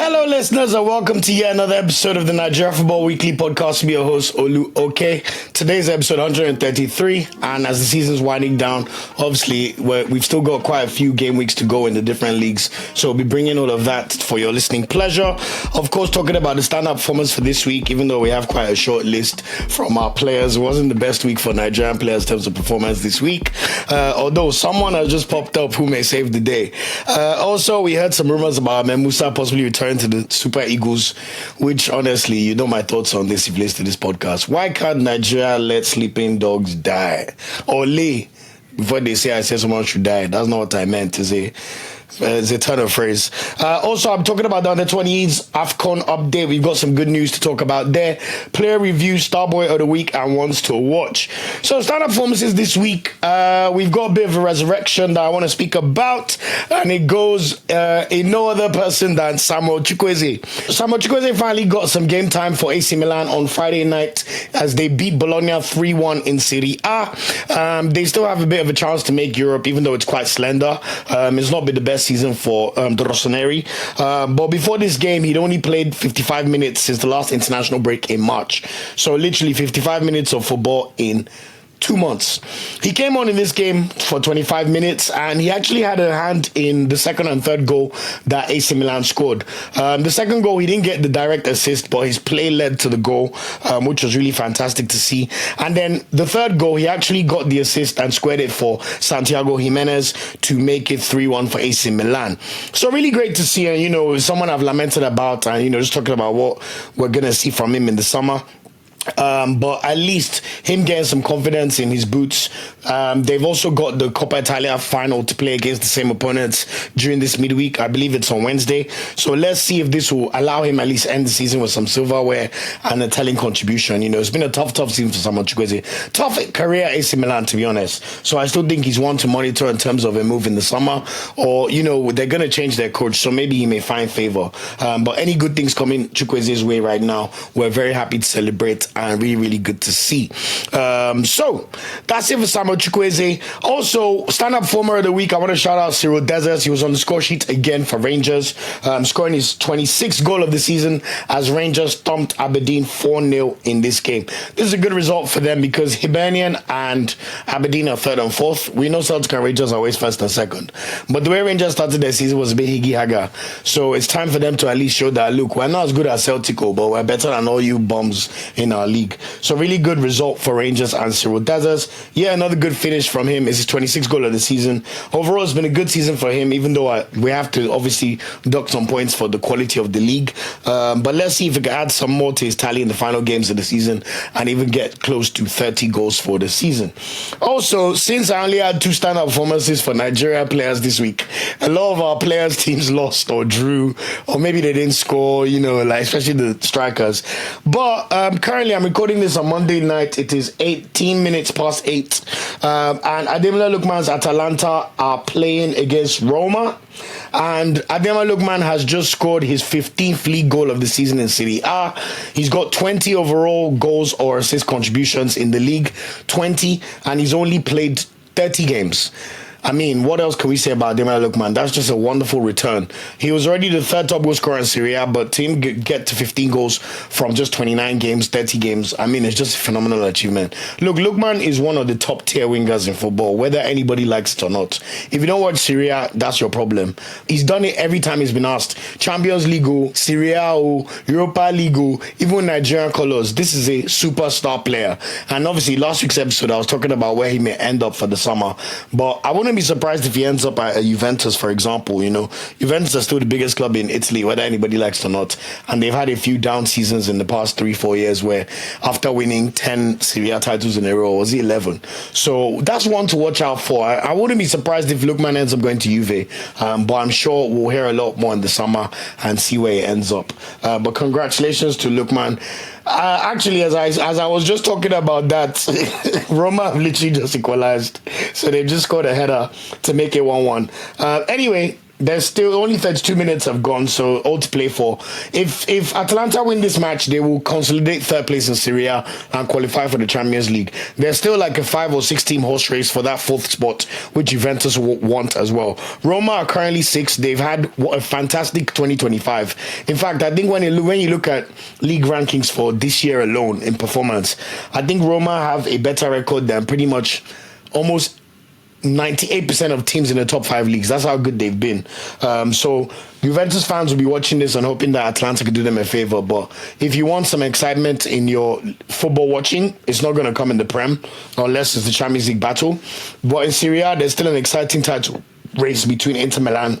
Hello, listeners, and welcome to yet another episode of the Nigeria Football Weekly podcast. I'm your host, Uche. Today's episode 133, and as the season's winding down, obviously, we've still got quite a few game weeks to go in the different leagues, so we'll be bringing all of that for your listening pleasure. Of course, talking about the standout performance for this week, even though we have quite a short list from our players. It wasn't the best week for Nigerian players in terms of performance this week, although someone has just popped up who may save the day. Also, we heard some rumors about Ahmed Musa possibly returning to the Super Eagles, which honestly, you know my thoughts on this if you listen to this podcast. Why can't Nigeria let sleeping dogs die? Or lay, before they say I said someone should die. That's not what I meant to say. It's a turn of phrase. Also, I'm talking about the Under-20s AFCON update. We've got some good news to talk about there. Player review, Starboy of the Week, and ones to watch. So, standout performances this week. We've got a bit of a resurrection that I want to speak about, and it goes in no other person than Samuel Chukwueze. Samuel Chukwueze finally got some game time for AC Milan on Friday night as they beat Bologna 3-1 in Serie A. They still have a bit of a chance to make Europe, even though it's quite slender. It's not been the best season for the Rossoneri. But before this game, he'd only played 55 minutes since the last international break in March. So literally 55 minutes of football in 2 months. He came on in this game for 25 minutes and he actually had a hand in the second and third goal that AC Milan scored. The second goal, he didn't get the direct assist, but his play led to the goal, which was really fantastic to see. And then the third goal, he actually got the assist and squared it for Santiago Jimenez to make it 3-1 for AC Milan. So really great to see, and someone I've lamented about, and just talking about what we're going to see from him in the summer. But at least him getting some confidence in his boots. They've also got the Coppa Italia final to play against the same opponents during this midweek. I believe it's on Wednesday. So let's see if this will allow him at least end the season with some silverware and a telling contribution. It's been a tough season for Samuel Chukwueze. Tough career at AC Milan, to be honest. So I still think he's one to monitor in terms of a move in the summer. Or, they're going to change their coach, so maybe he may find favor. But any good things coming Chukwueze's way right now, we're very happy to celebrate. And really, really good to see. So that's it for Samuel Chukwueze. Also, stand-up performer of the week, I want to shout out Cyriel Dessers. He was on the score sheet again for Rangers, scoring his 26th goal of the season as Rangers thumped Aberdeen 4-0 in this game. This is a good result for them because Hibernian and Aberdeen are third and fourth. We know Celtic and Rangers are always first and second. But the way Rangers started their season was a bit higgy-haga. So it's time for them to at least show that, look, we're not as good as Celtic, but we're better than all you bums in our league. So really good result for Rangers and Cyriel Dessers. Yeah, another good finish from him. It's his 26th goal of the season. Overall, it's been a good season for him, even though we have to obviously dock some points for the quality of the league. But let's see if he can add some more to his tally in the final games of the season and even get close to 30 goals for the season. Also, since I only had 2 standout performances for Nigeria players this week, a lot of our players' teams lost or drew, or maybe they didn't score, especially the strikers. But currently, I'm recording this on Monday night. It is 18 minutes past 8. And Ademola Lookman's Atalanta are playing against Roma. And Ademola Lookman has just scored his 15th league goal of the season in Serie A. He's got 20 overall goals or assist contributions in the league, 20, and he's only played 30 games. I mean, what else can we say about Ademola Lookman? That's just a wonderful return. He was already the third top goal scorer in Serie A, but to him get to 15 goals from just 29 games, 30 games, I mean, it's just a phenomenal achievement. Look, Lookman is one of the top tier wingers in football, whether anybody likes it or not. If you don't watch Serie A, that's your problem. He's done it every time he's been asked. Champions League, Serie A, Europa League, even Nigerian colours. This is a superstar player. And obviously, last week's episode, I was talking about where he may end up for the summer. But I wouldn't be surprised if he ends up at Juventus, for example. Juventus are still the biggest club in Italy, whether anybody likes it or not, and they've had a few down seasons in the past 3-4 years where after winning 10 Serie A titles in a row, or was it 11? So that's one to watch out for. I wouldn't be surprised if Lookman ends up going to Juve, but I'm sure we'll hear a lot more in the summer and see where it ends up. But congratulations to Lookman. Actually, as I was just talking about that, Roma have literally just equalized. So they've just scored a header to make it 1-1. Anyway, there's still only 32 minutes have gone, so all to play for. If Atalanta win this match, they will consolidate third place in Serie and qualify for the Champions League. There's still like a 5 or 6 team horse race for that fourth spot, which Juventus want as well. Roma are currently 6th. They've had a fantastic 2025. In fact, I think when you look at league rankings for this year alone in performance, I think Roma have a better record than pretty much almost 98% of teams in the top 5 leagues. That's how good they've been. So Juventus fans will be watching this and hoping that Atlanta could do them a favor. But if you want some excitement in your football watching, it's not going to come in the Prem unless it's the Champions League battle. But in Serie A, there's still an exciting title race between Inter Milan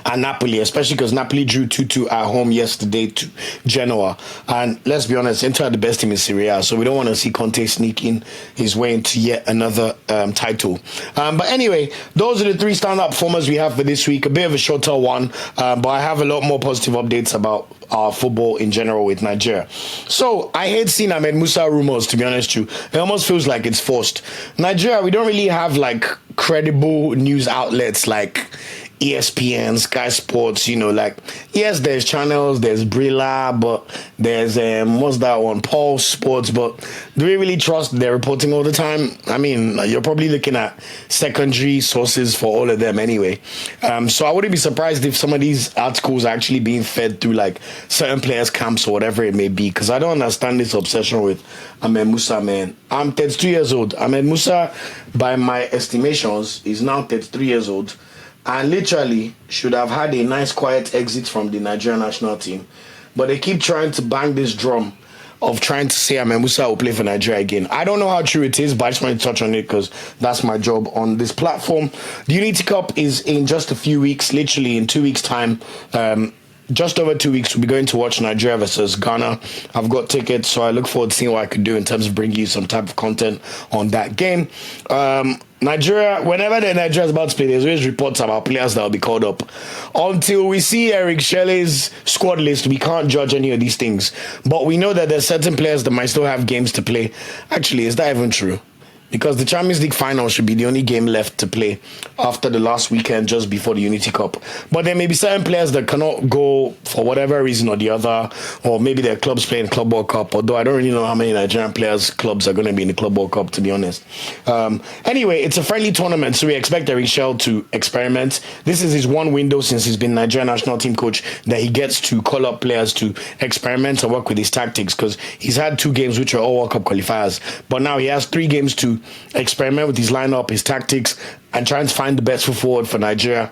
and Napoli, especially because Napoli drew 2-2 at home yesterday to Genoa. And let's be honest, Inter are the best team in Serie A, so we don't want to see Conte sneaking his way into yet another title. But anyway, those are the 3 standout performers we have for this week. A bit of a shorter one, but I have a lot more positive updates about our football in general with Nigeria. So I hate seeing Ahmed Musa rumours, to be honest with you. It almost feels like it's forced. Nigeria, we don't really have like credible news outlets like ESPN, Sky Sports, like, yes, there's channels, there's Brilla, but there's, what's that one, Pulse Sports, but do we really trust their reporting all the time? I mean, you're probably looking at secondary sources for all of them anyway. So I wouldn't be surprised if some of these articles are actually being fed through, like, certain players' camps or whatever it may be, because I don't understand this obsession with Ahmed Musa, man. I'm 32 years old. Ahmed Musa, by my estimations, is now 33 years old. And literally should have had a nice quiet exit from the Nigerian national team. But they keep trying to bang this drum of trying to say Ahmed Musa will play for Nigeria again. I don't know how true it is, but I just wanted to touch on it because that's my job on this platform. The Unity Cup is in just a few weeks, literally in 2 weeks' time. Just over 2 weeks, we'll be going to watch Nigeria versus Ghana. I've got tickets, so I look forward to seeing what I could do in terms of bringing you some type of content on that game. Nigeria, whenever the Nigeria is about to play, there's always reports about players that will be called up. Until we see Eric Shelley's squad list, we can't judge any of these things. But we know that there's certain players that might still have games to play. Actually, is that even true? Because the Champions League final should be the only game left to play after the last weekend just before the Unity Cup. But there may be certain players that cannot go for whatever reason or the other, or maybe their clubs play in Club World Cup, although I don't really know how many Nigerian players' clubs are going to be in the Club World Cup, to be honest. Anyway, it's a friendly tournament, so we expect Eric Shell to experiment. This is his one window since he's been Nigerian national team coach that he gets to call up players to experiment and work with his tactics, because he's had 2 games which are all World Cup qualifiers, but now he has 3 games to experiment with his lineup, his tactics, and try and find the best foot forward for Nigeria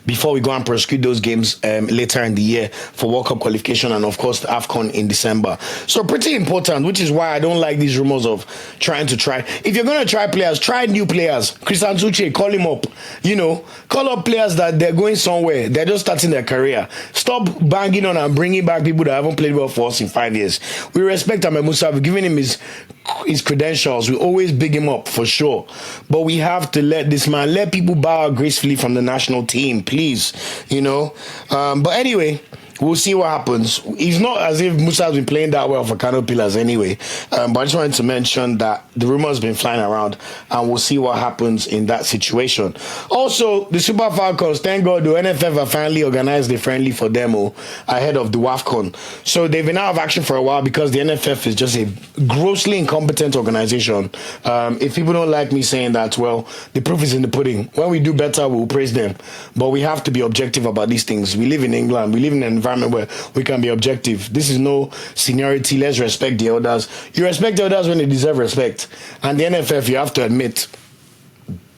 before we go and prosecute those games later in the year for World Cup qualification and, of course, the AFCON in December. So pretty important, which is why I don't like these rumors of trying to try. If you're going to try players, try new players. Christian Uche, call him up. Call up players that they're going somewhere. They're just starting their career. Stop banging on and bringing back people that haven't played well for us in 5 years. We respect Ahmed Musa. We've given him his credentials. We always big him up for sure. But we have to let people bow gracefully from the national team, please. But anyway, we'll see what happens. It's not as if Musa has been playing that well for Kano Pillars anyway. But I just wanted to mention that the rumor has been flying around, and we'll see what happens in that situation. Also, the Super Falcons, thank God, the NFF have finally organized a friendly for them ahead of the AFCON. So they've been out of action for a while because the NFF is just a grossly incompetent organization. If people don't like me saying that, well, the proof is in the pudding. When we do better, we'll praise them. But we have to be objective about these things. We live in England. We live in an environment where we can be objective. This is no seniority. Let's respect the elders. You respect the elders when they deserve respect. And the NFF, you have to admit,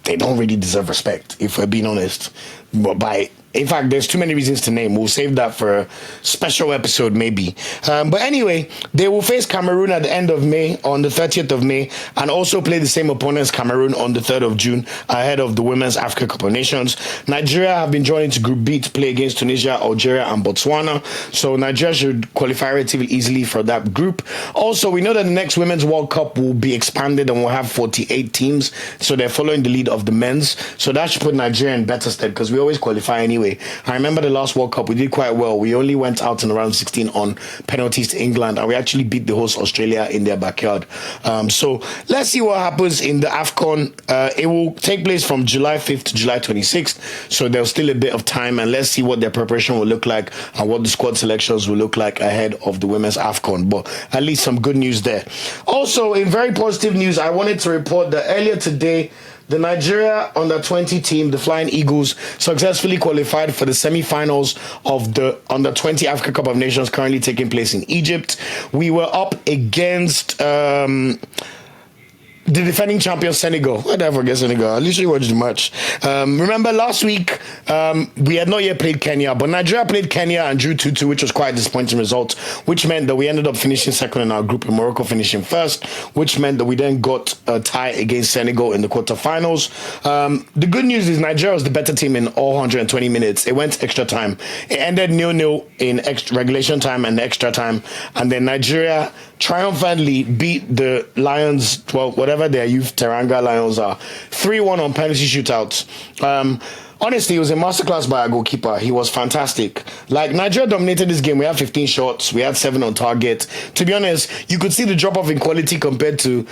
they don't really deserve respect, if we're being honest. But in fact, there's too many reasons to name. We'll save that for a special episode, maybe. But anyway, they will face Cameroon at the end of May, on the 30th of May, and also play the same opponents, Cameroon, on the 3rd of June, ahead of the Women's Africa Cup of Nations. Nigeria have been joined into Group B to play against Tunisia, Algeria, and Botswana. So Nigeria should qualify relatively easily for that group. Also, we know that the next Women's World Cup will be expanded and will have 48 teams. So they're following the lead of the men's. So that should put Nigeria in better stead, because we always qualify anyway anyway. I remember the last World Cup, we did quite well. We only went out in the round 16 on penalties to England, and we actually beat the host Australia in their backyard. So let's see what happens in the AFCON. It will take place from July 5th to July 26th, so there's still a bit of time, and let's see what their preparation will look like and what the squad selections will look like ahead of the women's AFCON. But at least some good news there. Also, in very positive news, I wanted to report that earlier today, the Nigeria under-20 team, the Flying Eagles, successfully qualified for the semi-finals of the Under-20 Africa Cup of Nations currently taking place in Egypt. We were up against the defending champion Senegal. Why did I forget Senegal? I literally watched the match. Remember last week, we had not yet played Kenya, but Nigeria played Kenya and drew 2-2, which was quite a disappointing result, which meant that we ended up finishing second in our group and Morocco finishing first, which meant that we then got a tie against Senegal in the quarterfinals. The good news is Nigeria was the better team in all 120 minutes. It went extra time. It ended 0-0 in regulation time and extra time, and then Nigeria triumphantly beat the Lions, well, whatever their youth Teranga Lions are, 3-1 on penalty shootouts. Honestly, it was a masterclass by our goalkeeper. He was fantastic. Like, Nigeria dominated this game. We had 15 shots. We had 7 on target. To be honest, you could see the drop-off in quality compared to,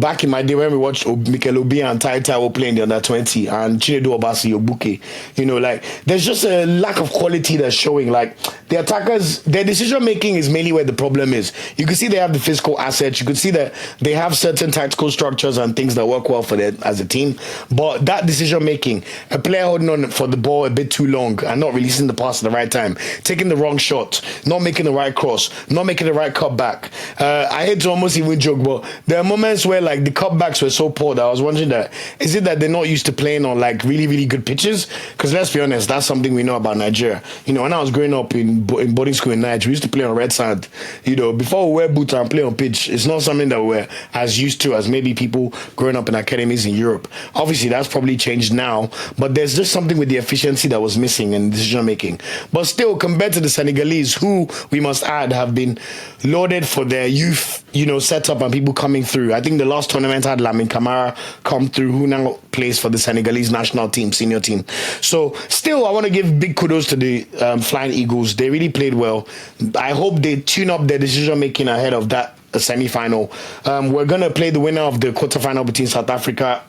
back in my day when we watched Mikel Obi and Taiwo playing the under-20 and Chinedu Bassey, Ejuke. There's just a lack of quality that's showing. Like, the attackers, their decision-making is mainly where the problem is. You can see they have the physical assets. You could see that they have certain tactical structures and things that work well for them as a team. But that decision-making, a player holding on for the ball a bit too long and not releasing the pass at the right time, taking the wrong shot, not making the right cross, not making the right cutback. I hate to almost even joke, but there are moments where the cutbacks were so poor that I was wondering is it that they're not used to playing on really, really good pitches? Because let's be honest, that's something we know about Nigeria. When I was growing up in boarding school in Nigeria, we used to play on red sand. Before we wear boots and play on pitch, it's not something that we're as used to as maybe people growing up in academies in Europe. Obviously, that's probably changed now, but there's just something with the efficiency that was missing in decision making. But still, compared to the Senegalese, who we must add have been lauded for their youth, setup and people coming through. I think the last tournament had Lamine Camara come through, who now plays for the Senegalese national team, senior team. So still, I want to give big kudos to the Flying Eagles. They really played well. I hope they tune up their decision making ahead of that semi-final. We're going to play the winner of the quarterfinal between South Africa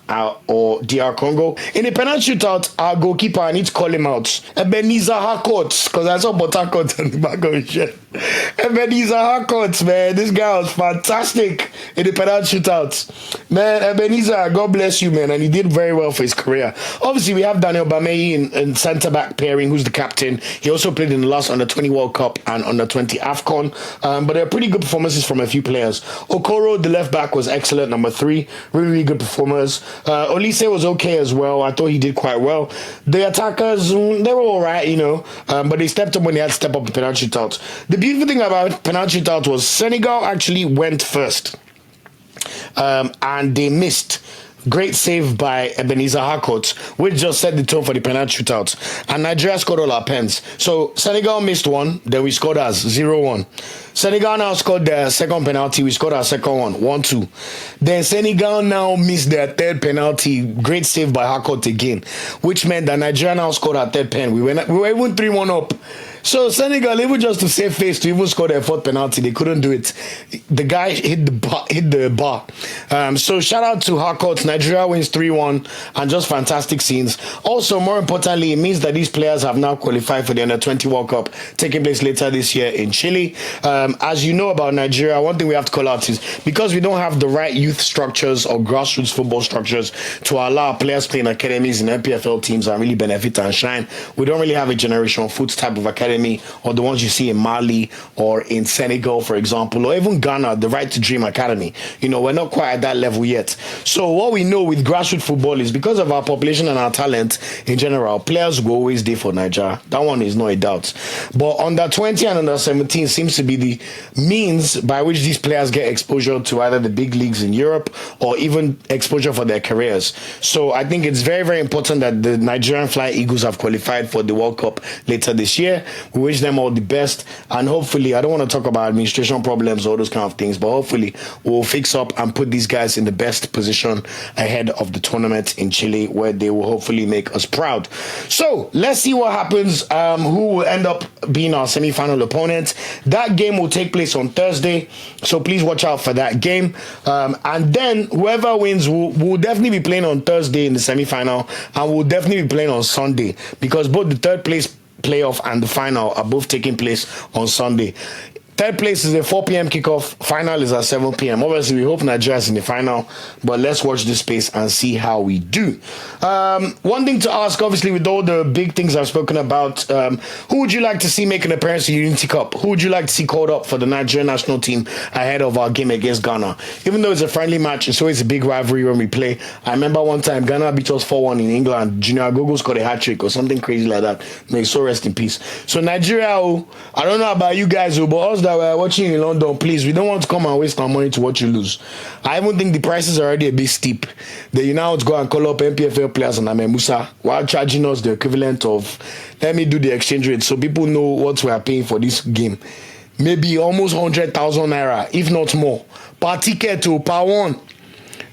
or DR Congo. In the penalty shootout, our goalkeeper, I need to call him out, Ebenezer Harcourt, because I saw Botakot on the back of his shirt. Ebenezer Harcourt, man, this guy was fantastic in the penalty shootout. Man, Ebenezer, God bless you, man, and he did very well for his career. Obviously, we have Daniel Bameyi in centre-back pairing, who's the captain. He also played in the last Under-20 World Cup and Under-20 AFCON, but there are pretty good performances from a few players. Okoro, the left back, was excellent. Number 3, really, really good performers. Olise was okay as well. I thought he did quite well. The attackers, they were all right, but they stepped up when they had to step up the penalty shootout. The beautiful thing about penalty shootout was Senegal actually went first, and they missed. Great save by Ebenezer Harcourt, which just set the tone for the penalty shootout. And Nigeria scored all our pens. So Senegal missed one, then we scored ours, 0-1. Senegal now scored their second penalty, we scored our second one, 1-2. Then Senegal now missed their third penalty, great save by Harcourt again, which meant that Nigeria now scored our third pen. We were even 3-1 up. So Senegal, even just to save face to even score their fourth penalty, they couldn't do it. The guy hit the bar. So shout out to Harcourt. Nigeria wins 3-1 and just fantastic scenes. Also, more importantly, it means that these players have now qualified for the Under-20 World Cup taking place later this year in Chile. As you know about Nigeria, one thing we have to call out is because we don't have the right youth structures or grassroots football structures to allow players playing academies in MPFL teams and really benefit and shine, we don't really have a generational foots type of academy, or the ones you see in Mali or in Senegal, for example, or even Ghana, the Right to Dream Academy. We're not quite at that level yet. So what we know with grassroots football is because of our population and our talent in general, players will always there for Nigeria. That one is no doubt. But under 20 and under 17 seems to be the means by which these players get exposure to either the big leagues in Europe or even exposure for their careers. So I think it's very, very important that the Nigerian Flying Eagles have qualified for the World Cup later this year. We wish them all the best, and hopefully, I don't want to talk about administration problems or those kind of things, but hopefully we'll fix up and put these guys in the best position ahead of the tournament in Chile, where they will hopefully make us proud. So let's see what happens. Who will end up being our semi-final opponent? That game will take place on Thursday, so please watch out for that game. And then whoever wins will definitely be playing on Thursday in the semi-final, and we'll definitely be playing on Sunday, because both the third place playoff and the final are both taking place on Sunday. Third place is a 4 p.m. kickoff. Final is at 7 p.m. Obviously, we hope Nigeria's in the final, but let's watch this space and see how we do. One thing to ask, obviously, with all the big things I've spoken about, who would you like to see make an appearance in the Unity Cup? Who would you like to see called up for the Nigerian national team ahead of our game against Ghana? Even though it's a friendly match, it's always a big rivalry when we play. I remember one time Ghana beat us 4-1 in England. Junior Agogo scored a hat-trick or something crazy like that. May so rest in peace. So Nigeria, I don't know about you guys, but us that were watching in London, please, we don't want to come and waste our money to watch you lose. I even think the prices are already a bit steep. Then you now go and call up MPFL players and Ahmed Musa while charging us the equivalent of, let me do the exchange rate so people know what we are paying for this game. Maybe almost 100,000 naira, if not more, per ticket to per one.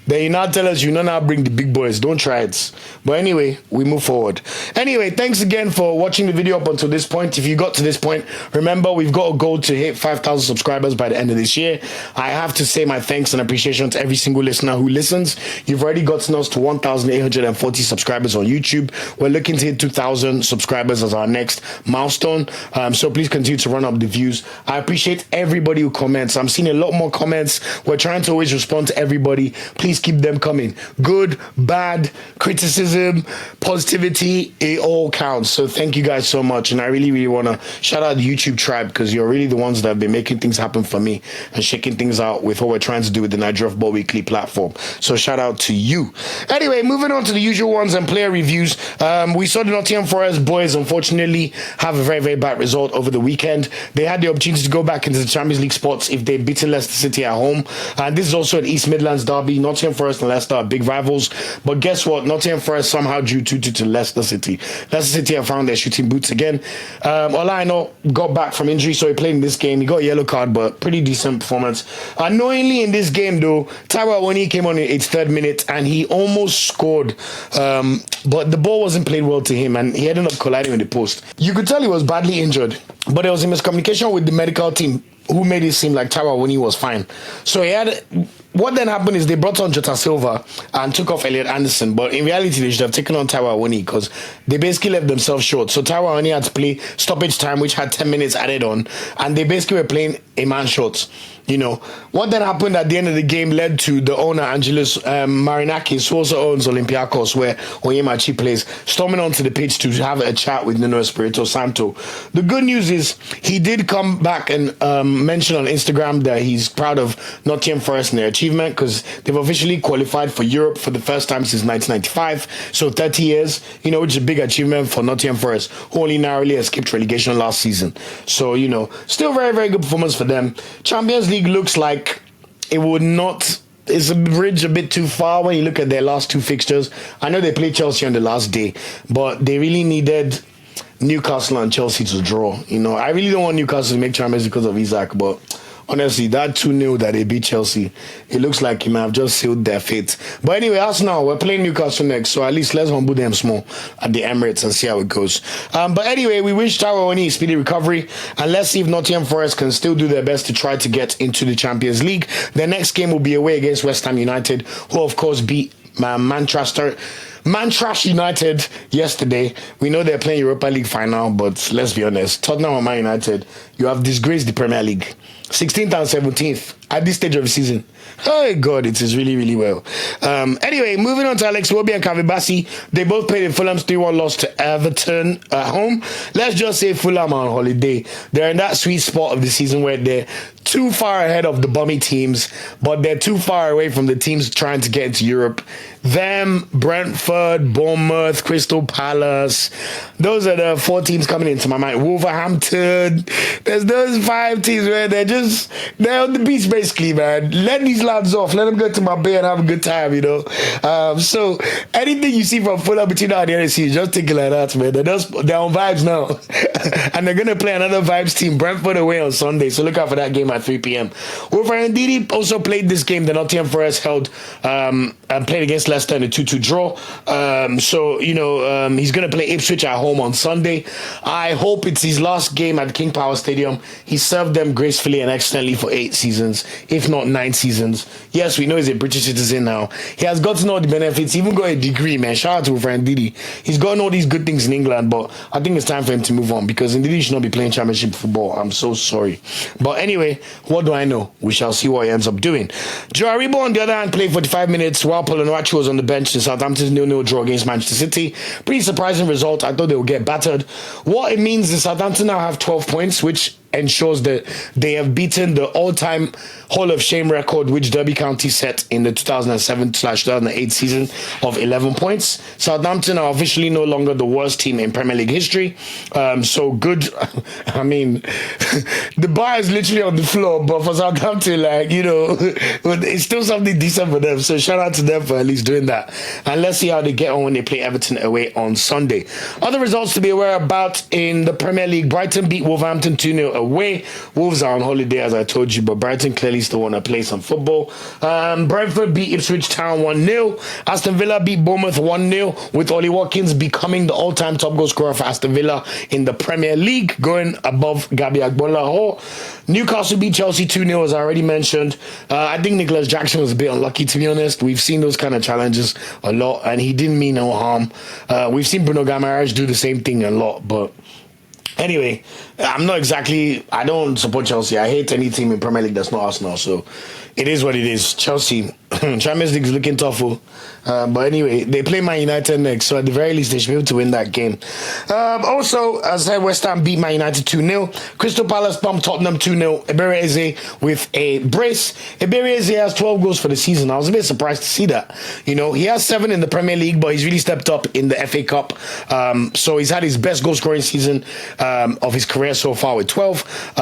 Then you now tell us you now bring the big boys. Don't try it. But anyway, we move forward. Anyway, thanks again for watching the video up until this point. If you got to this point, remember we've got a goal to hit 5,000 subscribers by the end of this year. I have to say my thanks and appreciation to every single listener who listens. You've already gotten us to 1,840 subscribers on YouTube. We're looking to hit 2,000 subscribers as our next milestone. So please continue to run up the views. I appreciate everybody who comments. I'm seeing a lot more comments. We're trying to always respond to everybody. Please keep them coming. Good, bad, criticism, positivity, it all counts. So thank you guys so much. And I really, really want to shout out the YouTube tribe, because you're really the ones that have been making things happen for me and shaking things out with what we're trying to do with the Nigeria Football Weekly platform. So shout out to you. Anyway, moving on to the usual ones and player reviews. We saw the Nottingham Forest boys unfortunately have a very, very bad result over the weekend. They had the opportunity to go back into the Champions League spots if they'd beaten Leicester City at home. And this is also an East Midlands derby. Nottingham Forest and Leicester are big rivals. But guess what? Nottingham Forest somehow drew 2-2 to Leicester City. Leicester City have found their shooting boots again. Aina got back from injury, so he played in this game. He got a yellow card, but pretty decent performance. Annoyingly in this game, though, Taiwo Awoniyi came on in its third minute and he almost scored. But the ball wasn't played well to him and he ended up colliding with the post. You could tell he was badly injured, but there was a miscommunication with the medical team who made it seem like Taiwo Awoniyi was fine. So he had... What then happened is they brought on Jota Silva and took off Elliot Anderson, but in reality they should have taken on Taiwo Awoniyi because they basically left themselves short. So Taiwo Awoniyi had to play stoppage time, which had 10 minutes added on, and they basically were playing a man short. You know, what then happened at the end of the game led to the owner, Angelos Marinakis, who also owns Olympiacos, where Onyemachi plays, storming onto the pitch to have a chat with Nuno Espirito Santo. The good news is he did come back and mention on Instagram that he's proud of Nottingham Forest and their achievement because they've officially qualified for Europe for the first time since 1995. So 30 years, you know, which is a big achievement for Nottingham Forest, who only narrowly escaped relegation last season. So, you know, still very, very good performance for them. Champions League looks like it would not... It's a bridge a bit too far when you look at their last two fixtures. I know they played Chelsea on the last day, but they really needed Newcastle and Chelsea to draw. You know, I really don't want Newcastle to make Champions because of Isaac, but honestly, that 2-0 that they beat Chelsea, it looks like he might have just sealed their fate. But anyway, Arsenal, we're playing Newcastle next, so at least let's humble them small at the Emirates and see how it goes. But anyway, we wish Taiwo Awoniyi speedy recovery, and let's see if Nottingham Forest can still do their best to try to get into the Champions League. Their next game will be away against West Ham United, who of course beat Manchester United yesterday. We know they're playing Europa League final, but let's be honest, Tottenham and Man United, you have disgraced the Premier League. 16th and 17th at this stage of the season. Oh God, it is really, really well. Anyway, moving on to Alex Iwobi and Bassey. They both played in Fulham's 3-1 loss to Everton at home. Let's just say Fulham are on holiday. They're in that sweet spot of the season where they're too far ahead of the bummy teams, but they're too far away from the teams trying to get into Europe. Them, Brentford, Bournemouth, Crystal Palace. Those are the 4 teams coming into my mind. Wolverhampton. There's those 5 teams where they're on the beach basically. basically, man, let these lads off. Let them go to my bay and have a good time, you know. So anything you see from Fulham between now and the end of the season, just take it like that, man. They're on vibes now. And they're going to play another vibes team, Brentford away on Sunday. So look out for that game at 3 p.m. Wolverhampton Ndidi also played this game. The Nottingham Forest held and played against Leicester in a 2-2 draw. So, you know, he's going to play Ipswich at home on Sunday. I hope it's his last game at King Power Stadium. He served them gracefully and excellently for 8 seasons, if not 9 seasons. Yes, we know he's a British citizen now. He has gotten all the benefits, even got a degree, man. Shout out to Ndidi. He's gotten all these good things in England, but I think it's time for him to move on because Ndidi should not be playing championship football. I'm so sorry. But anyway, what do I know? We shall see what he ends up doing. Joe Aribo, on the other hand, played 45 minutes while Onuachu was on the bench in Southampton's 0-0 draw against Manchester City. Pretty surprising result. I thought they would get battered. What it means is Southampton now have 12 points, which ensures that they have beaten the all-time Hall of Shame record which Derby County set in the 2007/2008 season of 11 points. Southampton are officially no longer the worst team in Premier League history. So good. I mean, the bar is literally on the floor, but for Southampton, like, you know, it's still something decent for them. So shout out to them for at least doing that. And let's see how they get on when they play Everton away on Sunday. Other results to be aware about in the Premier League: Brighton beat Wolverhampton 2-0 away. Wolves are on holiday, as I told you, but Brighton clearly still want to play some football. Brentford beat Ipswich Town 1-0. Aston Villa beat Bournemouth 1-0, with Ollie Watkins becoming the all-time top goal scorer for Aston Villa in the Premier League, going above Gabi Agbola. Newcastle beat Chelsea 2-0, as I already mentioned. I think Nicholas Jackson was a bit unlucky, to be honest. We've seen those kind of challenges a lot, and he didn't mean no harm. We've seen Bruno Guimaraes do the same thing a lot, but anyway, I don't support Chelsea. I hate any team in Premier League that's not Arsenal, so it is what it is. Chelsea, Champions League is looking tough. But anyway, they play Man United next, so at the very least, they should be able to win that game. Also, as I said, West Ham beat Man United 2-0. Crystal Palace bumped Tottenham 2-0. Eberechi with a brace. Eberechi has 12 goals for the season. I was a bit surprised to see that. You know, he has 7 in the Premier League, but he's really stepped up in the FA Cup. So he's had his best goal scoring season of his career so far with 12.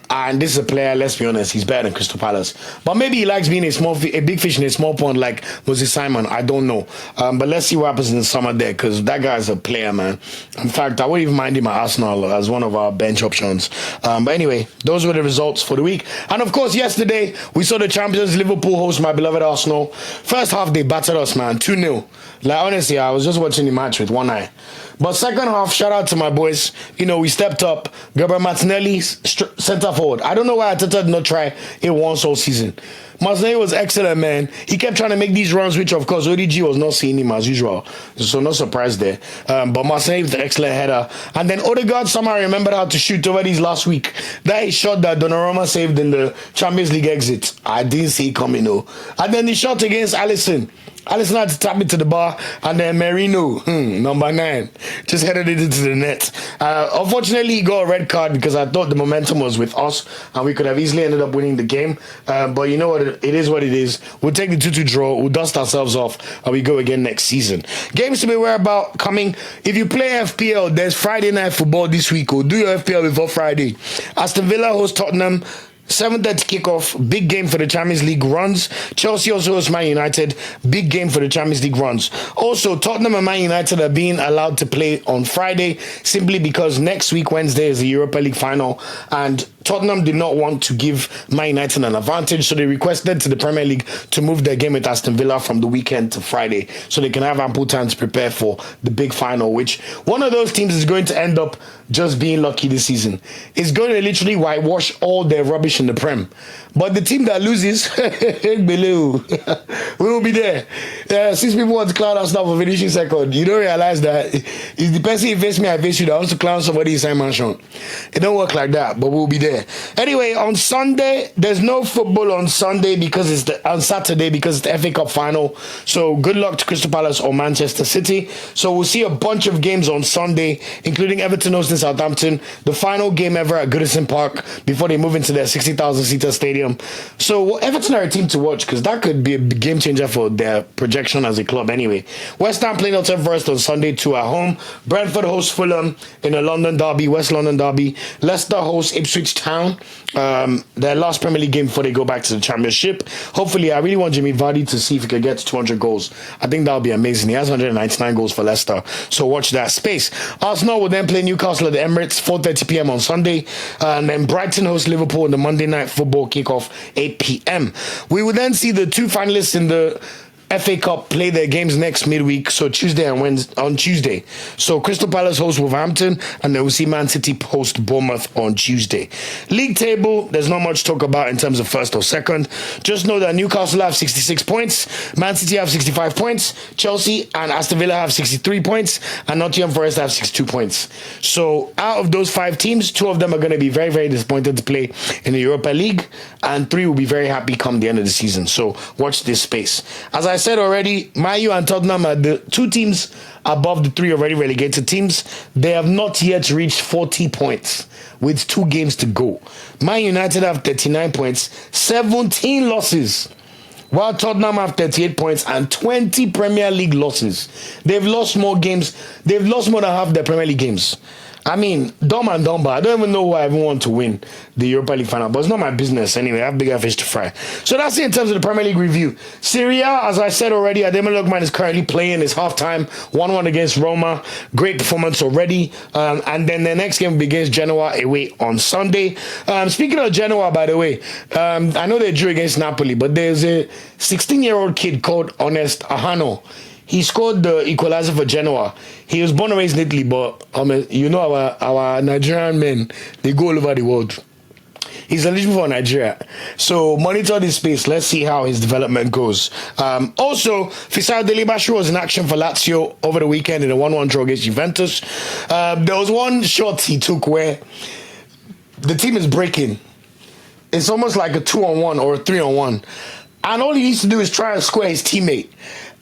And this is a player, let's be honest, he's better than Crystal Palace. But maybe he likes being a big fish in a small pond like Osayi-Samuel. I don't know. But let's see what happens in the summer there, because that guy is a player, man. In fact, I wouldn't even mind him at Arsenal as one of our bench options. But anyway, those were the results for the week. And of course, yesterday, we saw the champions Liverpool host my beloved Arsenal. First half, they battered us, man. 2-0. Like, honestly, I was just watching the match with one eye. But second half, shout out to my boys. You know, we stepped up. Gabriel Martinelli, centre forward. I don't know why Arteta did not try it once all season. Martinelli was excellent, man. He kept trying to make these runs, which, of course, ODG was not seeing him as usual. So no surprise there. But Martinelli with an excellent header. And then Odegaard somehow remembered how to shoot over these last week. That is shot that Donnarumma saved in the Champions League exit. I didn't see it coming, no. And then the shot against Alisson. Alisson had to tap it to the bar, and then Merino, number 9, just headed it into the net. Unfortunately, he got a red card because I thought the momentum was with us, and we could have easily ended up winning the game. But you know what? It is what it is. We'll take the 2-2 draw, we'll dust ourselves off, and we go again next season. Games to be aware about coming. If you play FPL, there's Friday night football this week. We'll do your FPL before Friday. Aston Villa hosts Tottenham. 7:30 kickoff, big game for the Champions League runs. Chelsea also hosts Man United, big game for the Champions League runs. Also, Tottenham and Man United are being allowed to play on Friday simply because next week, Wednesday, is the Europa League final, and Tottenham did not want to give Man United an advantage, so they requested to the Premier League to move their game with Aston Villa from the weekend to Friday so they can have ample time to prepare for the big final, which one of those teams is going to end up just being lucky this season. It's going to literally whitewash all their rubbish in the Prem. But the team that loses, we will be there. Since people want to clown us now for finishing second, you don't realize that if the person who face me, I face you, that wants to clown somebody inside mansion. It don't work like that, but we'll be there. Anyway, on Sunday, there's no football on Sunday because on Saturday because it's the FA Cup final. So good luck to Crystal Palace or Manchester City. So we'll see a bunch of games on Sunday, including Everton hosting Southampton, the final game ever at Goodison Park before they move into their 60,000-seater stadium. So Everton are a team to watch because that could be a game changer for their projection as a club anyway. West Ham play Nottingham Forest on Sunday 2 at home. Brentford hosts Fulham in a London derby, West London derby. Leicester hosts Ipswich Town. Their last Premier League game before they go back to the Championship. Hopefully, I really want Jimmy Vardy to see if he can get to 200 goals. I think that would be amazing. He has 199 goals for Leicester, so watch that space. Arsenal will then play Newcastle at the Emirates, 4:30 p.m. on Sunday, and then Brighton host Liverpool in the Monday Night Football kickoff, 8 p.m. We will then see the two finalists in the FA Cup play their games next midweek, so Tuesday and Wednesday on Tuesday. So Crystal Palace host Wolverhampton, and then we'll see Man City host Bournemouth on Tuesday. League table, there's not much to talk about in terms of first or second. Just know that Newcastle have 66 points, Man City have 65 points, Chelsea and Aston Villa have 63 points, and Nottingham Forest have 62 points. So out of those 5 teams, 2 of them are going to be very, very disappointed to play in the Europa League, and 3 will be very happy come the end of the season. So watch this space. As I said already, Man U and Tottenham are the 2 teams above the 3 already relegated teams. They have not yet reached 40 points with 2 games to go. Man United have 39 points, 17 losses, while Tottenham have 38 points and 20 Premier League losses. They've lost more games. They've lost more than half their Premier League games. I mean, dumb and dumb, but I don't even know who I even want to win the Europa League final. But it's not my business anyway. I have bigger fish to fry. So that's it in terms of the Premier League review. Serie, as I said already, Ademola Lookman is currently playing his halftime 1-1 against Roma. Great performance already. And then the next game will be against Genoa away on Sunday. Speaking of Genoa, by the way, I know they drew against Napoli, but there's a 16-year-old kid called Honest Ahano. He scored the equalizer for Genoa. He was born and raised in Italy, but you know our Nigerian men, they go all over the world. He's eligible for Nigeria. So monitor this space. Let's see how his development goes. Also, Dele-Bashiru was in action for Lazio over the weekend in a 1-1 draw against Juventus. There was one shot he took where the team is breaking. It's almost like a 2-on-1 or a 3-on-1. And all he needs to do is try and square his teammate.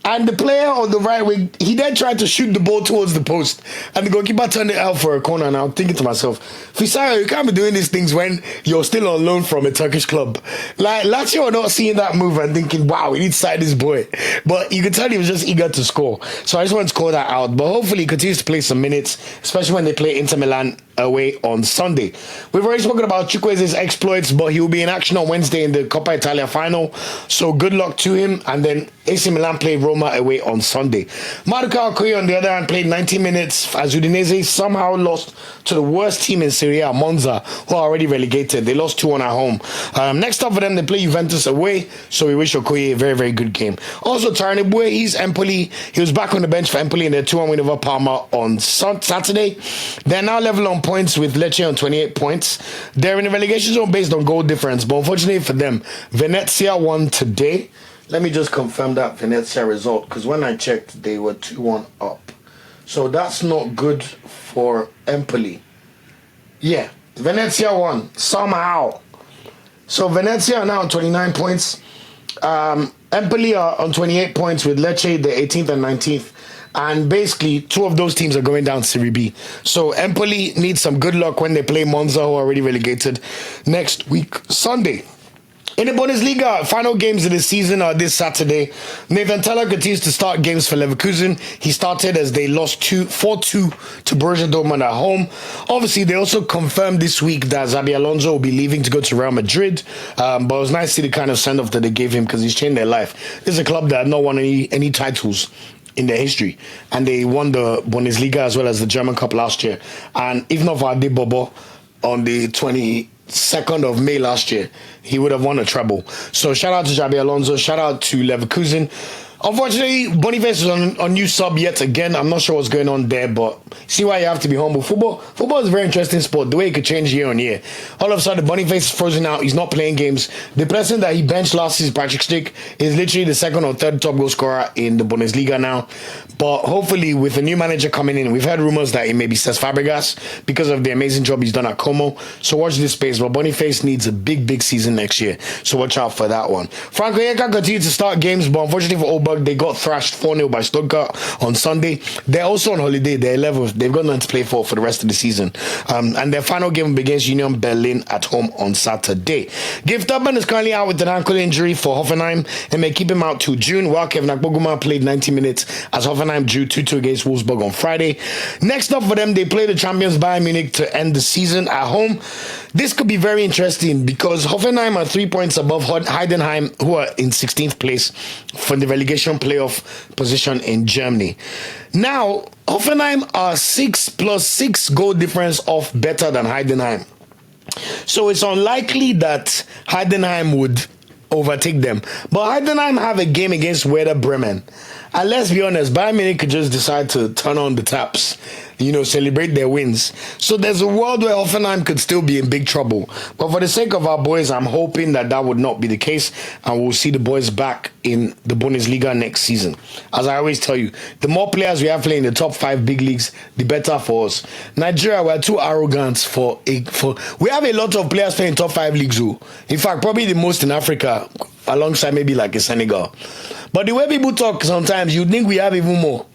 And the player on the right wing, he then tried to shoot the ball towards the post. And the goalkeeper turned it out for a corner. And I'm thinking to myself, Fisayo, you can't be doing these things when you're still on loan from a Turkish club. Like, Lazio are not seeing that move and thinking, wow, we need to side this boy. But you could tell he was just eager to score. So I just wanted to call that out. But hopefully he continues to play some minutes, especially when they play Inter Milan away on Sunday. We've already spoken about Chukwueze's exploits, but he will be in action on Wednesday in the Coppa Italia final. So good luck to him. And then AC Milan play Roma away on Sunday. Maduka Okoye, on the other hand, played 90 minutes as Udinese somehow lost to the worst team in Serie, Monza, who are already relegated. They lost 2-1 at home. Next up for them, they play Juventus away, so we wish Okoye a very, very good game. Also, Taranibue, he's Empoli. He was back on the bench for Empoli in their 2-1 win over Parma on Saturday. They're now level on points with Lecce on 28 points. They're in the relegation zone based on goal difference, but unfortunately for them, Venezia won today. Let me just confirm that Venezia result, because when I checked, they were 2-1 up. So that's not good for Empoli. Yeah, Venezia won somehow. So Venezia are now on 29 points. Empoli are on 28 points with Lecce, the 18th and 19th. And basically, 2 of those teams are going down Serie B. So Empoli needs some good luck when they play Monza, who are already relegated, next week, Sunday. In the Bundesliga, final games of the season are this Saturday. Nathan Tella continues to start games for Leverkusen. He started as they lost 4-2 to Borussia Dortmund at home. Obviously, they also confirmed this week that Xabi Alonso will be leaving to go to Real Madrid. But it was nice to see the kind of send-off that they gave him because he's changed their life. This is a club that had not won any titles in their history, and they won the Bundesliga as well as the German Cup last year. And if not for Adibobo on the 22nd of May last year, he would have won a treble. So shout out to Xabi Alonso, shout out to Leverkusen. Unfortunately, Boniface is on new sub yet again. I'm not sure what's going on there, but see why you have to be humble. Football is a very interesting sport, the way it could change year on year. All of a sudden, Boniface is frozen out. He's not playing games. The person that he benched last season, Patrick Stick, is literally the 2nd or 3rd top goal scorer in the Bundesliga now. But hopefully, with a new manager coming in, we've heard rumors that it may be Cesc Fabregas because of the amazing job he's done at Como. So watch this space. But Boniface needs a big, big season next year. So watch out for that one. Frank Onyeka continued to start games, but unfortunately for Orban, Wolfsburg. They got thrashed 4-0 by Stuttgart on Sunday. They're also on holiday. They're 11th. They've got nothing to play for the rest of the season. And their final game against Union Berlin at home on Saturday. Gift Urban is currently out with an ankle injury for Hoffenheim and may keep him out till June, while Kevin Akpoguma played 90 minutes as Hoffenheim drew 2-2 against Wolfsburg on Friday. Next up for them, they play the champions Bayern Munich to end the season at home. This could be very interesting because Hoffenheim are 3 points above Heidenheim, who are in 16th place for the relegation playoff position in Germany. Now, Hoffenheim are 6+6 goal difference off better than Heidenheim. So it's unlikely that Heidenheim would overtake them. But Heidenheim have a game against Werder Bremen. And let's be honest, Bayern Munich could just decide to turn on the taps, celebrate their wins. So there's a world where Hoffenheim could still be in big trouble. But for the sake of our boys, I'm hoping that would not be the case. And we'll see the boys back in the Bundesliga next season. As I always tell you, the more players we have playing in the top 5 big leagues, the better for us. Nigeria, we're too arrogant we have a lot of players playing top 5 leagues. In fact, probably the most in Africa, alongside maybe like a Senegal. But the way people talk sometimes, you think we have even more.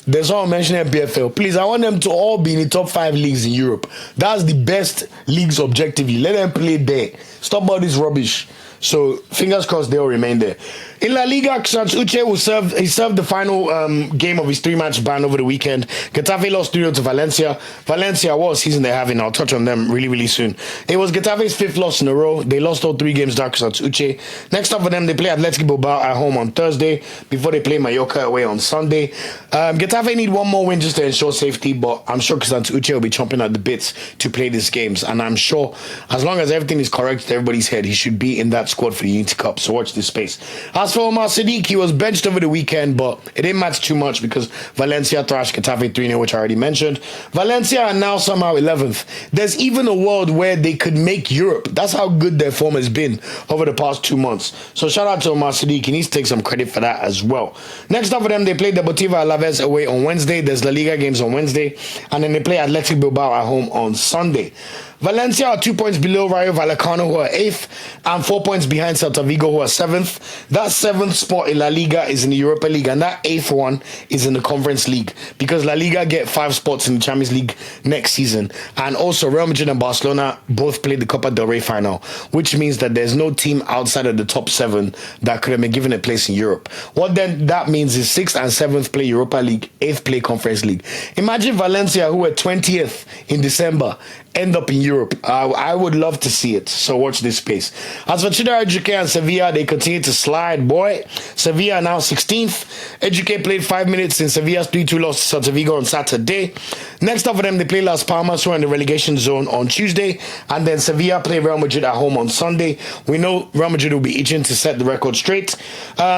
There's all mentioning PFL. Please, I want them to all be in the top 5 leagues in Europe. That's the best leagues objectively. Let them play there. Stop all this rubbish. So, fingers crossed they'll remain there. In La Liga, Uche served the final game of his 3-match ban over the weekend. Getafe lost 3-0 to Valencia. Valencia, what a season they're having. I'll touch on them really, really soon. It was Getafe's 5th loss in a row. They lost all 3 games dark against Uche. Next up for them, they play Athletic Bilbao at home on Thursday before they play Mallorca away on Sunday. Getafe need one more win just to ensure safety, but I'm sure Uche will be chomping at the bits to play these games. And I'm sure as long as everything is correct to everybody's head, he should be in that squad for the Unity Cup. So watch this space. As for Omar Sadiq, he was benched over the weekend, but it didn't matter too much because Valencia thrashed Getafe 3-0, which I already mentioned. Valencia are now somehow 11th. There's even a world where they could make Europe. That's how good their form has been over the past 2 months. So shout out to Omar Sadiq. He needs to take some credit for that as well. Next up for them, they play Deportivo Alaves away on Wednesday. There's La Liga games on Wednesday. And then they play Athletic Bilbao at home on Sunday. Valencia are 2 points below Rayo Vallecano, who are 8th, and 4 points behind Celta Vigo, who are 7th. That 7th spot in La Liga is in the Europa League, and that 8th one is in the Conference League, because La Liga get 5 spots in the Champions League next season. And also, Real Madrid and Barcelona both played the Copa del Rey final, which means that there's no team outside of the top 7 that could have been given a place in Europe. What then that means is 6th and 7th play Europa League, 8th play Conference League. Imagine Valencia, who were 20th in December, end up in Europe. I would love to see it. So watch this space. As for Chidera Ejuke and Sevilla, they continue to slide, boy. Sevilla now 16th. Ejuke played 5 minutes in Sevilla's 3-2 loss to Celta Vigo on Saturday. Next up for them, they play Las Palmas, who are in the relegation zone on Tuesday. And then Sevilla play Real Madrid at home on Sunday. We know Real Madrid will be itching to set the record straight.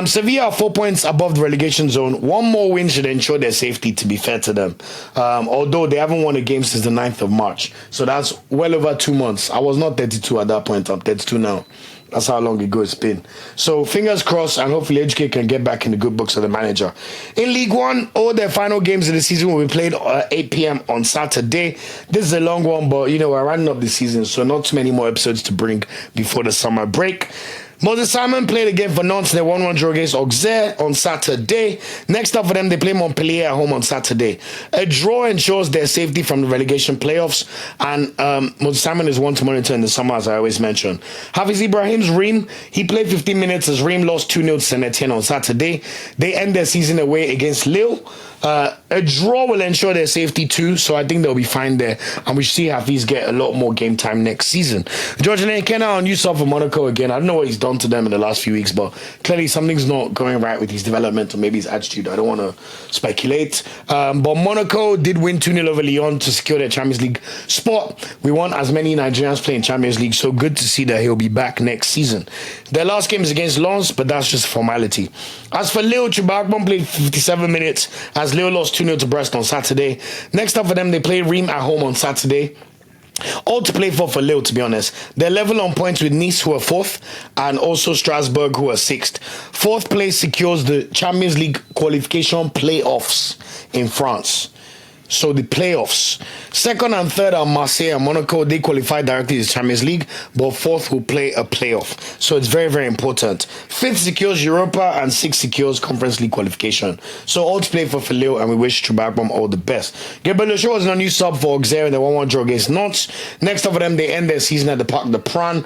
Sevilla are 4 points above the relegation zone. One more win should ensure their safety, to be fair to them. Although they haven't won a game since the 9th of March. So that's well over 2 months. I was not 32 at that point. I'm 32 now. That's how long ago it's been. So fingers crossed, and hopefully Ejuke can get back in the good books of the manager. In League One, all their final games of the season will be played at 8 p.m. on Saturday. This is a long one, but we're running up the season, so not too many more episodes to bring before the summer break. Osayi-Samuel played again for Nantes. They 1-1 draw against Auxerre on Saturday. Next up for them, they play Montpellier at home on Saturday. A draw ensures their safety from the relegation playoffs, and Osayi-Samuel is one to monitor in the summer, as I always mention. Hafiz Ibrahim's Reims, he played 15 minutes as Reims lost 2-0 to Saint Etienne on Saturday. They end their season away against Lille. A draw will ensure their safety too, so I think they'll be fine there, and we should see Hafiz get a lot more game time next season. George Onyeka on Yusuf for Monaco again. I don't know what he's done to them in the last few weeks, but clearly something's not going right with his development or maybe his attitude. I don't want to speculate. But Monaco did win 2-0 over Lyon to secure their Champions League spot. We want as many Nigerians playing Champions League, so good to see that he'll be back next season. Their last game is against Lens, but that's just formality. As for Lille, Chubakbon played 57 minutes as Lille lost 2-0 to Brest on Saturday. Next up for them, they play Reims at home on Saturday. All to play for Lille, to be honest. They're level on points with Nice, who are 4th, and also Strasbourg, who are 6th. 4th place secures the Champions League qualification playoffs in France. So the playoffs. Second and third are Marseille and Monaco. They qualify directly to the Champions League, but fourth will play a playoff. So it's very, very important. Fifth secures Europa and sixth secures Conference League qualification. So all to play for Lille, and we wish Chukwueze all the best. Dele-Bashiru was a new sub for Auxerre in the 1-1 draw against Nantes. Next up for them, they end their season at the Parc des Princes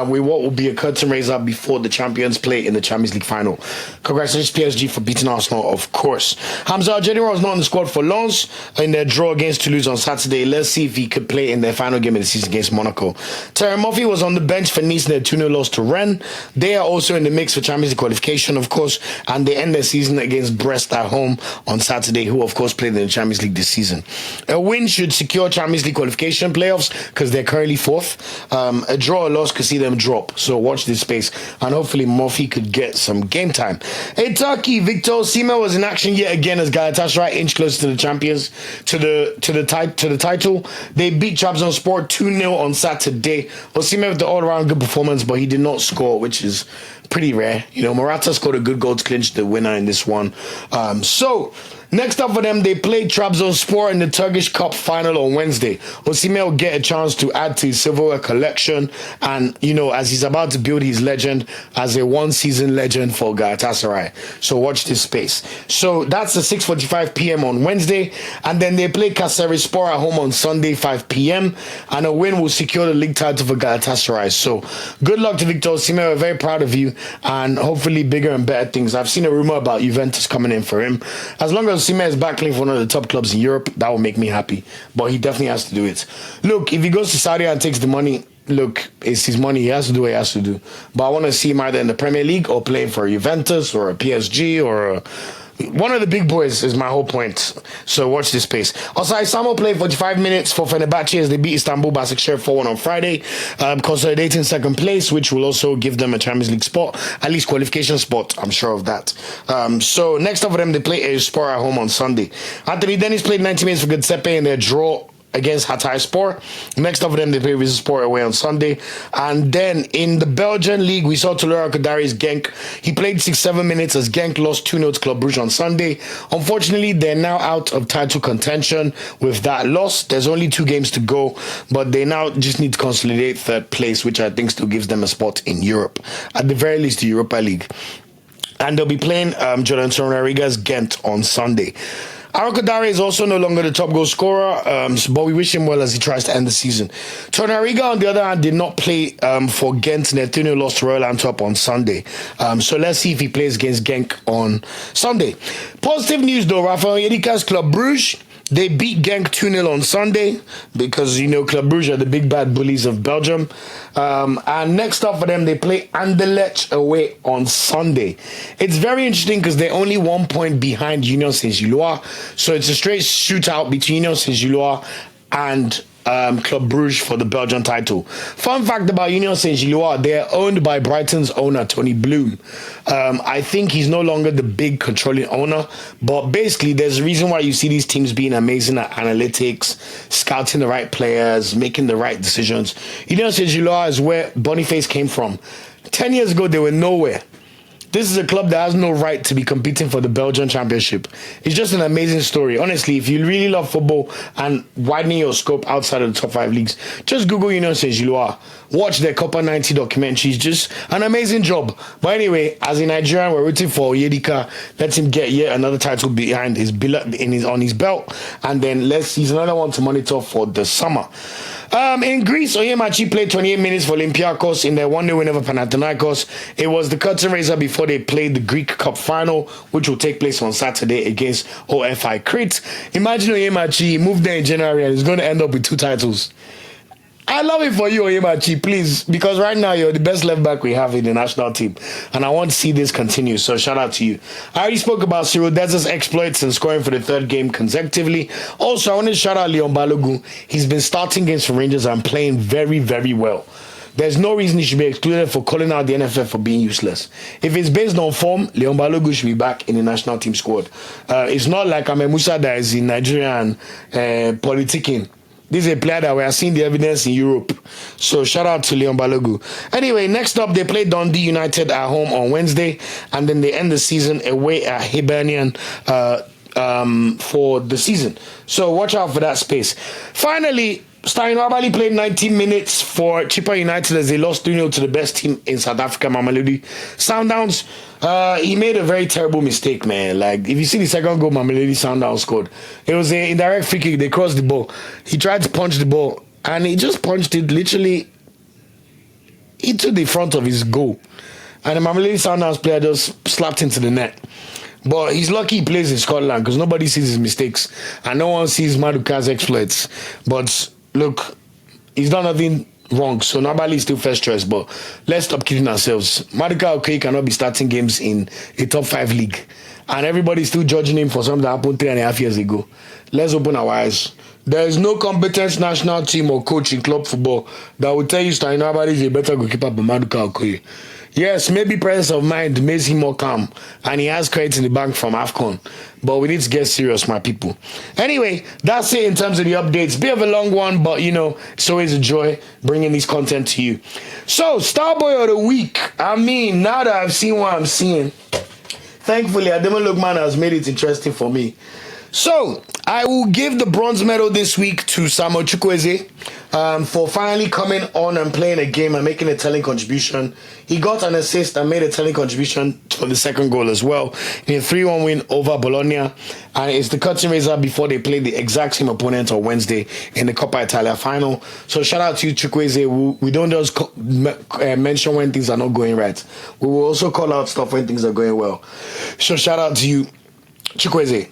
with what will be a curtain raiser before the champions play in the Champions League final. Congratulations PSG for beating Arsenal, of course. Hamza Al-Jadira was not in the squad for Lens in their draw against Toulouse on Saturday. Let's see if he could play in their final game of the season against Monaco. Terry Murphy was on the bench for Nice in their 2-0 loss to Rennes. They are also in the mix for Champions League qualification, of course, and they end their season against Brest at home on Saturday, who of course played in the Champions League this season. A win should secure Champions League qualification playoffs because they're currently fourth. A draw or loss could see them drop, so watch this space, and hopefully Murphy could get some game time. In Turkey, Victor Osimhen was in action yet again as Galatasaray inch closer to the champions, to the title. They beat Trabzonspor 2-0 on Saturday. Osimhen with the all-around good performance, but he did not score, which is pretty rare. You know, Morata scored a good goal to clinch the winner in this one. So next up for them, they played Trabzonspor in the Turkish Cup final on Wednesday. Osimhen will get a chance to add to his silverware collection, and you know, as he's about to build his legend as a one-season legend for Galatasaray. So watch this space. So that's at 6:45 p.m. on Wednesday, and then they play Kayserispor at home on Sunday 5 p.m. and a win will secure the league title for Galatasaray. So good luck to Victor Osimhen. We're very proud of you, and hopefully bigger and better things. I've seen a rumor about Juventus coming in for him. As long as Osimhen is back playing for one of the top clubs in Europe, that will make me happy. But he definitely has to do it. Look, if he goes to Saudi and takes the money, look, it's his money. He has to do what he has to do. But I want to see him either in the Premier League or playing for Juventus or a PSG or one of the big boys is my whole point. So watch this space. Osayi-Samuel played 45 minutes for Fenerbahce as they beat Istanbul Basaksehir 4-1 on Friday, consolidating second place, which will also give them a Champions League spot, at least qualification spot. I'm sure of that. So next up for them, they play Eyüpspor at home on Sunday. Anthony Dennis played 90 minutes for Göztepe in their draw against Hatayspor. Next up for them, they play Rizespor away on Sunday. And then in the Belgian league, we saw Toulouse Kadari's Genk. He played 6-7 minutes as Genk lost 2-0 to Club Brugge on Sunday. Unfortunately, they're now out of title contention with that loss. There's only 2 games to go, but they now just need to consolidate third place, which I think still gives them a spot in Europe. At the very least, the Europa League. And they'll be playing Jordan Torunariga's Ghent on Sunday. Arokodare is also no longer the top goal scorer, but we wish him well as he tries to end the season. Torunariga, on the other hand, did not play for Ghent in their 2-0 loss to Royal Antwerp on Sunday. So let's see if he plays against Genk on Sunday. Positive news though, Rafael Onyeka's Club Brugge. They beat Genk 2-0 on Sunday because, you know, Club Brugge are the big bad bullies of Belgium. And next up for them, they play Anderlecht away on Sunday. It's very interesting because they're only 1 point behind Union Saint-Gilloise. So it's a straight shootout between Union Saint-Gilloise and Club Brugge for the Belgian title. Fun fact about Union Saint-Gilloise, they're owned by Brighton's owner, Tony Bloom. I think he's no longer the big controlling owner, but basically there's a reason why you see these teams being amazing at analytics, scouting the right players, making the right decisions. Union Saint-Gilloise is where Boniface came from. 10 years ago, they were nowhere. This is a club that has no right to be competing for the Belgian Championship. It's just an amazing story. Honestly, if you really love football and widening your scope outside of the top 5 leagues, just Google Union Saint-Gilloise. Watch their Copa 90 documentaries. Just an amazing job. But anyway, as a Nigerian, we're rooting for Onyeka. Let him get yet another title behind on his belt. And then he's another one to monitor for the summer. In Greece, Onyemachi played 28 minutes for Olympiacos in their 1-0 win over Panathinaikos. It was the curtain raiser before they played the Greek Cup final, which will take place on Saturday against OFI Crete. Imagine Onyemachi moved there in January and is going to end up with 2 titles. I love it for you, Onyemachi, please, because right now you're the best left back we have in the national team, and I want to see this continue, so shout out to you. I already spoke about Cyriel Dessers' exploits and scoring for the 3rd game consecutively. Also, I want to shout out Leon Balogun. He's been starting games for Rangers and playing very, very well. There's no reason he should be excluded for calling out the NFF for being useless. If it's based on form, Leon Balogun should be back in the national team squad. It's not like Ahmed Musa that is in Nigeria and politicking. This is a player that we are seeing the evidence in Europe. So shout out to Leon Balogun. Anyway, next up, they play Dundee United at home on Wednesday. And then they end the season away at Hibernian for the season. So watch out for that space. Finally, Stein Wabali played 90 minutes for Chippa United as they lost 3-0 to the best team in South Africa, Mamelodi Sundowns. He made a very terrible mistake, man. Like, if you see the second goal Mamelodi Sundowns scored, it was an indirect free kick. They crossed the ball. He tried to punch the ball, and he just punched it literally into the front of his goal. And the Mamelodi Sundowns player just slapped into the net. But he's lucky he plays in Scotland because nobody sees his mistakes and no one sees Maduka's exploits. But look, he's done nothing wrong, so Nabali is still first choice. But let's stop kidding ourselves. Maduka okay cannot be starting games in a top 5 league, and everybody's still judging him for something that happened 3.5 years ago. Let's open our eyes. There is no competent national team or coach in club football that will tell you Stein Nabali is a better goalkeeper than Maduka Okoye. Yes, maybe presence of mind makes him more calm, and he has credit in the bank from AFCON. But we need to get serious, my people. Anyway, that's it in terms of the updates. Bit of a long one, but you know, it's always a joy bringing this content to you. So, Starboy of the Week. I mean, now that I've seen what I'm seeing, thankfully, Ademola Lookman has made it interesting for me. So, I will give the bronze medal this week to Samuel Chukwueze for finally coming on and playing a game and making a telling contribution. He got an assist and made a telling contribution for the second goal as well in a 3-1 win over Bologna. And it's the curtain raiser before they play the exact same opponent on Wednesday in the Coppa Italia final. So shout out to you, Chukwueze. We don't just mention when things are not going right. We will also call out stuff when things are going well. So shout out to you, Chukwueze.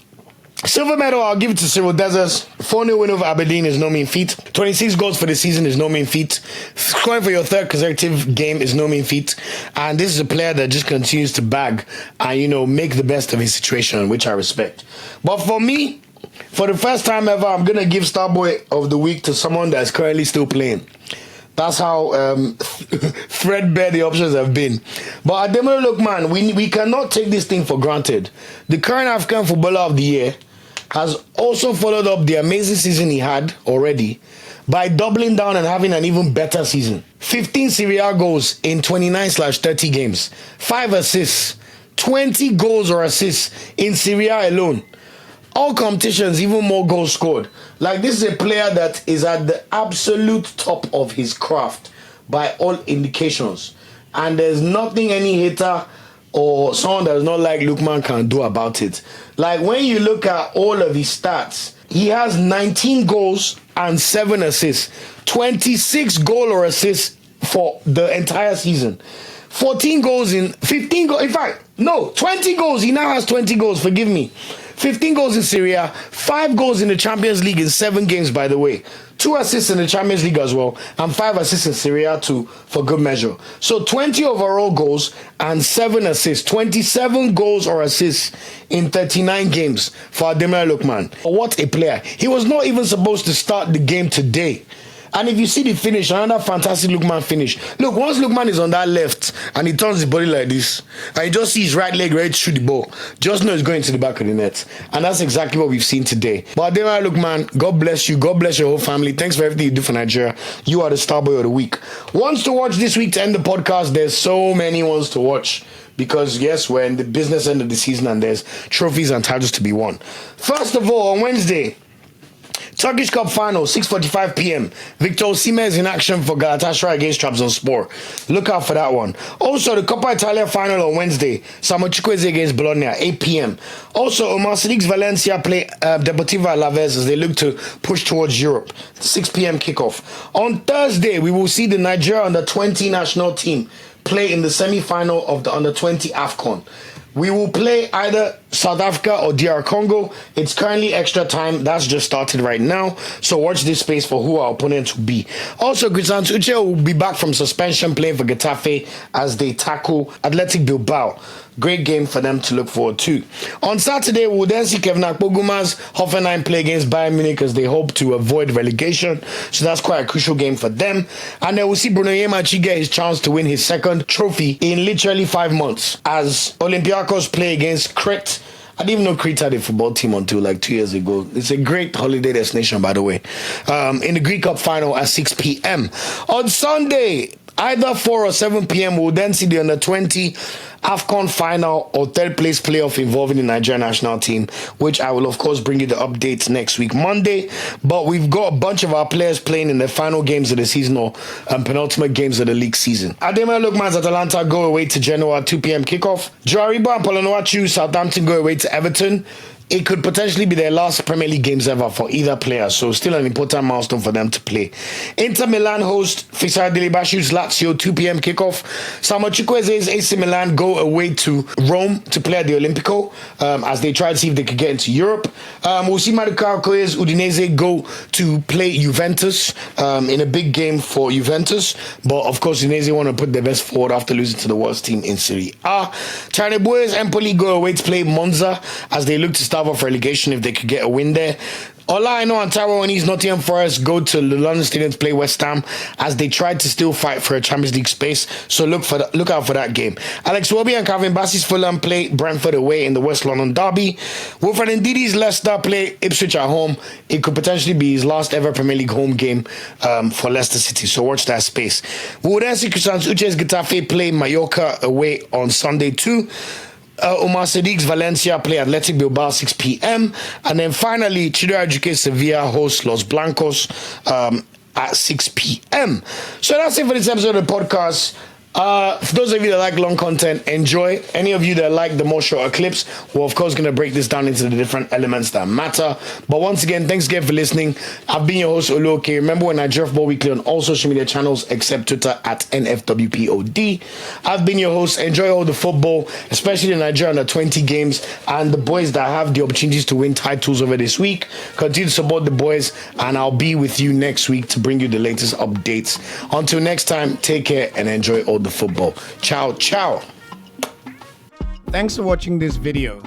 Silver medal, I'll give it to Cyriel Dessers. 4-0 win over Aberdeen is no mean feat. 26 goals for the season is no mean feat. Scoring for your third consecutive game is no mean feat. And this is a player that just continues to bag and, you know, make the best of his situation, which I respect. But for me, for the first time ever, I'm going to give Starboy of the Week to someone that's currently still playing. That's how threadbare the options have been. But Ademola Lookman, we cannot take this thing for granted. The current African Footballer of the Year has also followed up the amazing season he had already by doubling down and having an even better season. 15 Serie A goals in 29/30 games. 5 assists. 20 goals or assists in Serie A alone. All competitions, even more goals scored. Like, this is a player that is at the absolute top of his craft by all indications. And there's nothing any hater or someone that does not like Lookman can do about it. Like, when you look at all of his stats, he has 19 goals and 7 assists. 26 goal or assists for the entire season. 14 goals in 15 goals. In fact, no, 20 goals. He now has 20 goals. Forgive me. 15 goals in Serie A, 5 goals in the Champions League in 7 games, by the way. 2 assists in the Champions League as well, and 5 assists in Serie A too, for good measure. So 20 overall goals and 7 assists. 27 goals or assists in 39 games for Ademola Lookman. What a player. He was not even supposed to start the game today. And if you see the finish, another fantastic Lookman finish. Look, once Lookman is on that left and he turns his body like this, and you just see his right leg ready to shoot the ball, just know it's going to the back of the net. And that's exactly what we've seen today. But Ademola Lookman, God bless you. God bless your whole family. Thanks for everything you do for Nigeria. You are the Starboy of the Week. Ones to watch this week to end the podcast. There's so many ones to watch. Because, yes, we're in the business end of the season and there's trophies and titles to be won. First of all, on Wednesday, Turkish Cup final, 6:45 p.m. Victor Osimhen is in action for Galatasaray against Trabzonspor. Look out for that one. Also, the Coppa Italia final on Wednesday, Samuel Chukwueze against Bologna, 8 p.m. Also, Omar Sadiq's Valencia play Deportivo Alaves as they look to push towards Europe. 6 p.m. kickoff. On Thursday, we will see the Nigeria under-20 national team play in the semi-final of the under-20 AFCON. We will play either South Africa or DR Congo. It's currently extra time. That's just started right now. So watch this space for who our opponents will be. Also, Uche will be back from suspension playing for Getafe as they tackle Athletic Bilbao. Great game for them to look forward to. On Saturday, we'll then see Kevin Akpoguma's Hoffenheim play against Bayern Munich as they hope to avoid relegation. So that's quite a crucial game for them. And then we'll see Bruno Yemachi get his chance to win his second trophy in literally 5 months as Olympiacos play against Crete. I didn't even know Crete had a football team until like 2 years ago. It's a great holiday destination, by the way. In the Greek Cup final at 6 p.m. On Sunday, either 4 or 7 p.m., we'll then see the under-20 AFCON final or third place playoff involving the Nigerian national team, which I will of course bring you the updates next week Monday. But we've got a bunch of our players playing in the final games of the season or penultimate games of the league season. Ademola Lookman's Atalanta go away to Genoa at 2 p.m. kickoff. Aribo and Onuachu Southampton go away to Everton. It could potentially be their last Premier League games ever for either player, so still an important milestone for them to play. Inter Milan host Dele-Bashiru's Lazio, 2 p.m. kickoff. Chukwueze's AC Milan go away to Rome to play at the Olimpico as they try to see if they could get into Europe. Osayi-Samuel's Udinese go to play Juventus in a big game for Juventus, but of course Udinese want to put their best forward after losing to the worst team in Serie A. Boys Empoli go away to play Monza as they look to start off relegation if they could get a win there. Aina and Tyrone Nottingham Forest go to the London Stadium to play West Ham as they tried to still fight for a Champions League space. So look out for that game. Iwobi and Bassey's Fulham play Brentford away in the West London derby. Wilfred Ndidi's Leicester play Ipswich at home. It could potentially be his last ever Premier League home game for Leicester City. So watch that space. We will then see Uche's Getafe play Mallorca away on Sunday too. Omar Sadiq's Valencia play Athletic Bilbao 6 p.m. And then finally, Ejuke Sevilla hosts Los Blancos at 6 p.m. So that's it for this episode of the podcast. For those of you that like long content, enjoy. Any of you that like the more shorter clips, we're of course going to break this down into the different elements that matter. But once again, thanks again for listening. I've been your host, Uche. Remember, when I Nigeria Football Weekly on all social media channels except Twitter at NFWPOD. I've been your host. Enjoy all the football, especially the Nigeria under 20 games and the boys that have the opportunities to win titles over this week. Continue to support the boys, and I'll be with you next week to bring you the latest updates. Until next time, take care and enjoy all the football. Ciao, ciao. Thanks for watching this video.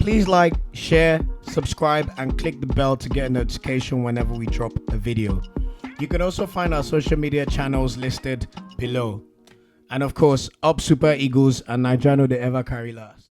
Please like, share, subscribe, and click the bell to get a notification whenever we drop a video. You can also find our social media channels listed below. And of course, up Super Eagles and Nigeria, they ever carry last.